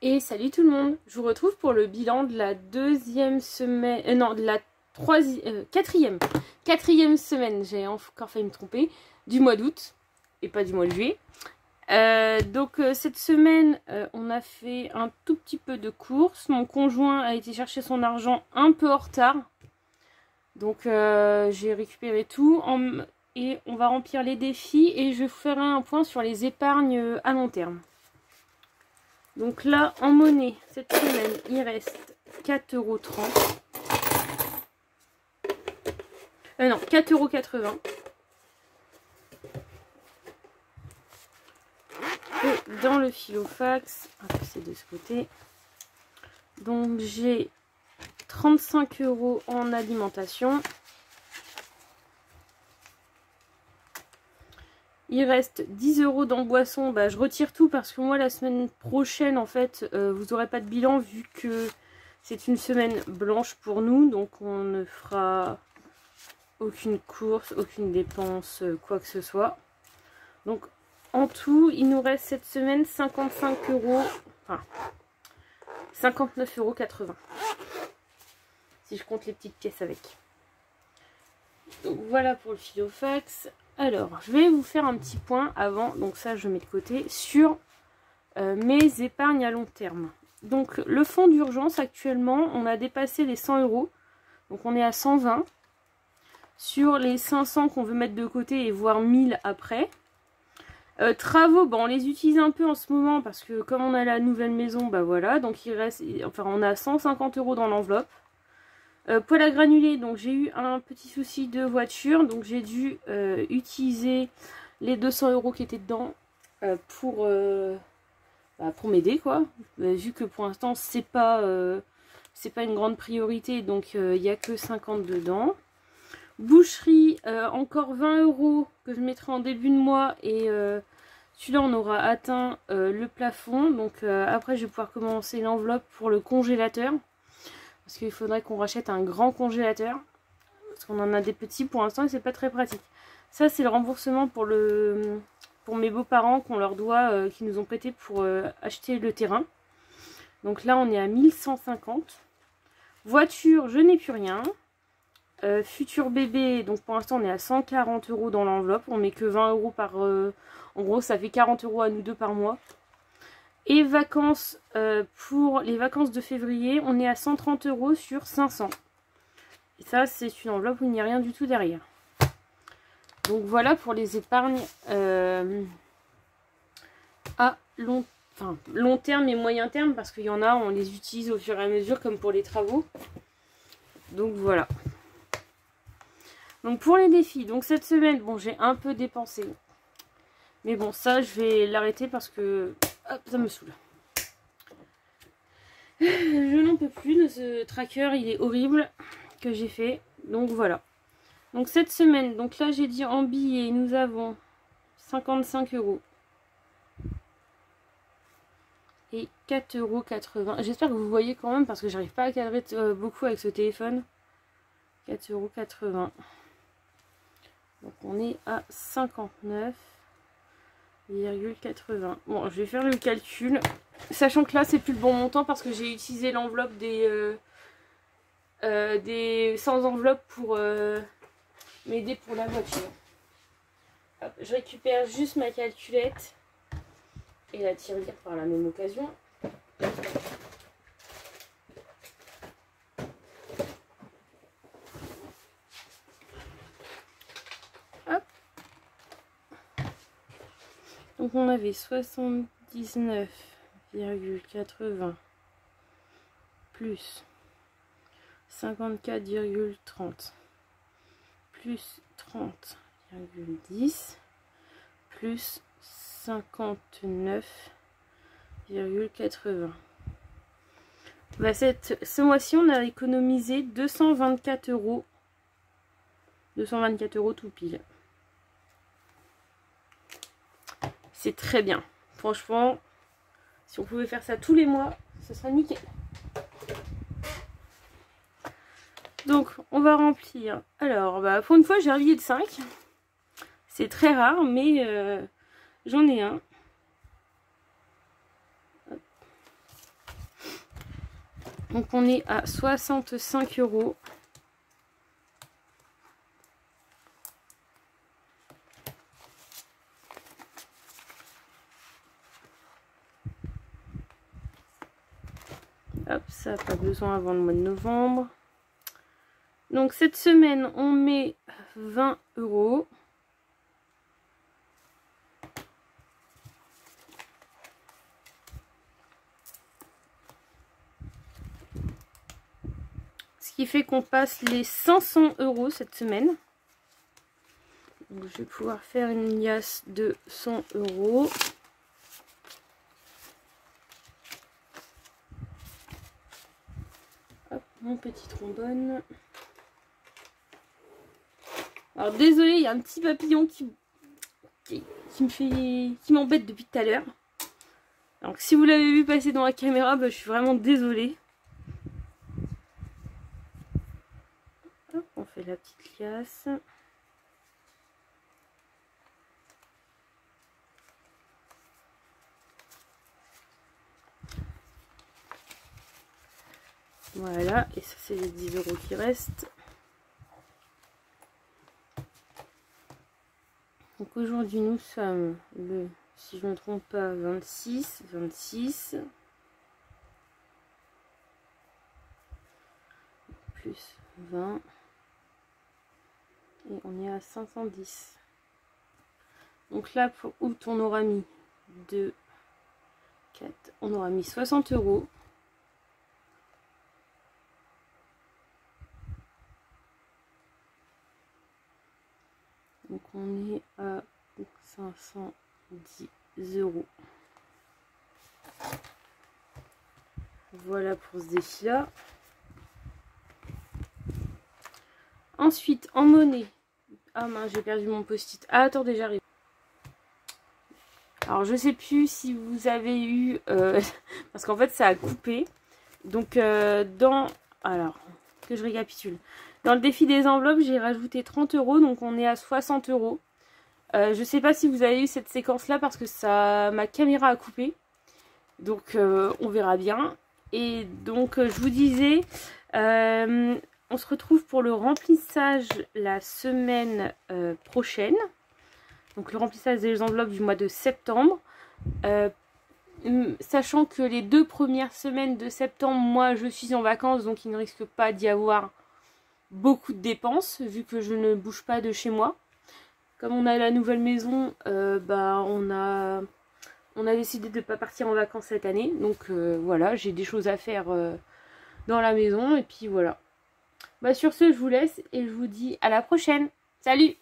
Et salut tout le monde, je vous retrouve pour le bilan de la deuxième semaine, non de la quatrième semaine, j'ai encore failli me tromper, du mois d'août et pas du mois de juillet. Cette semaine, on a fait un tout petit peu de courses. Mon conjoint a été chercher son argent un peu en retard. Donc j'ai récupéré tout et on va remplir les défis et je ferai un point sur les épargnes à long terme. Donc là, en monnaie, cette semaine, il reste 4,30 €. Non, 4,80 €. Et dans le filofax, c'est de ce côté. Donc j'ai 35 € en alimentation. Il reste 10 € dans boisson. Bah, je retire tout parce que moi, la semaine prochaine, en fait, vous n'aurez pas de bilan vu que c'est une semaine blanche pour nous. Donc, on ne fera aucune course, aucune dépense, quoi que ce soit. Donc, en tout, il nous reste cette semaine 55 €, enfin, 59,80 €. Si je compte les petites pièces avec. Donc, voilà pour le filofax. Alors, je vais vous faire un petit point avant, donc ça je mets de côté, sur mes épargnes à long terme. Donc le fonds d'urgence actuellement, on a dépassé les 100 €, donc on est à 120. Sur les 500 qu'on veut mettre de côté et voire 1000 après. Travaux, bon, on les utilise un peu en ce moment parce que comme on a la nouvelle maison, bah voilà, donc il reste, enfin on a 150 € dans l'enveloppe. Poêle à granulés, donc j'ai eu un petit souci de voiture, donc j'ai dû utiliser les 200 € qui étaient dedans pour m'aider quoi. Vu que pour l'instant c'est pas une grande priorité, donc il n'y a que 50 dedans. Boucherie, encore 20 € que je mettrai en début de mois et celui-là on aura atteint le plafond, donc après je vais pouvoir commencer l'enveloppe pour le congélateur. Parce qu'il faudrait qu'on rachète un grand congélateur. Parce qu'on en a des petits pour l'instant et c'est pas très pratique. Ça c'est le remboursement pour mes beaux-parents qu'on leur doit, qui nous ont prêté pour acheter le terrain. Donc là on est à 1150. Voiture, je n'ai plus rien. Futur bébé, donc pour l'instant on est à 140 € dans l'enveloppe. On met que 20 € par... en gros ça fait 40 € à nous deux par mois. Et vacances, pour les vacances de février, on est à 130 € sur 500. Et ça, c'est une enveloppe où il n'y a rien du tout derrière. Donc voilà pour les épargnes à long terme et moyen terme. Parce qu'il y en a, on les utilise au fur et à mesure, comme pour les travaux. Donc voilà. Donc pour les défis, donc cette semaine, bon, j'ai un peu dépensé. Mais bon, ça, je vais l'arrêter parce que... Hop, ça me saoule. Je n'en peux plus de ce tracker, il est horrible que j'ai fait. Donc voilà. Donc cette semaine, donc là j'ai dit en billets, nous avons 55 € et 4,80 €. J'espère que vous voyez quand même parce que j'arrive pas à cadrer beaucoup avec ce téléphone. 4,80 €. Donc on est à 59,80 €. Bon, je vais faire le calcul. Sachant que là, c'est plus le bon montant parce que j'ai utilisé l'enveloppe des sans enveloppe pour m'aider pour la voiture. Hop, je récupère juste ma calculette et la tirelire par la même occasion. Hop. Donc on avait 79,80 plus 54,30 plus 30,10 plus 59,80. Bah ce mois-ci on a économisé 224 €. 224 € tout pile. C'est très bien. Franchement, si on pouvait faire ça tous les mois, ce serait nickel. Donc, on va remplir. Alors, bah, pour une fois, j'ai un billet de 5. C'est très rare, mais j'en ai un. Hop. Donc on est à 65 €. Hop, ça pas besoin avant le mois de novembre. Donc cette semaine, on met 20 €. Ce qui fait qu'on passe les 500 € cette semaine. Donc je vais pouvoir faire une liasse de 100 €. Hop, mon petit trombone. Alors désolé, il y a un petit papillon qui m'embête depuis tout à l'heure. Donc si vous l'avez vu passer dans la caméra, bah, je suis vraiment désolée. Hop, on fait la petite liasse. Voilà, et ça c'est les 10 € qui restent. Donc aujourd'hui nous sommes le, si je ne me trompe pas, 26 plus 20 et on est à 510. Donc là pour août on aura mis 2, 4, on aura mis 60 €. Donc on est à 510 €. Voilà pour ce défi là. Ensuite en monnaie. Ah mince, j'ai perdu mon post-it. Ah attendez, j'arrive. Alors je sais plus si vous avez eu parce qu'en fait ça a coupé. Donc alors que je récapitule. Dans le défi des enveloppes, j'ai rajouté 30 €, donc on est à 60 €. Je sais pas si vous avez eu cette séquence là parce que ma caméra a coupé. Donc on verra bien. Et donc je vous disais, on se retrouve pour le remplissage la semaine prochaine. Donc le remplissage des enveloppes du mois de septembre. Sachant que les 2 premières semaines de septembre, moi je suis en vacances, donc il ne risque pas d'y avoir beaucoup de dépenses vu que je ne bouge pas de chez moi. Comme on a la nouvelle maison, on a décidé de ne pas partir en vacances cette année. Donc voilà, j'ai des choses à faire dans la maison et puis voilà. Bah sur ce, je vous laisse et je vous dis à la prochaine. Salut!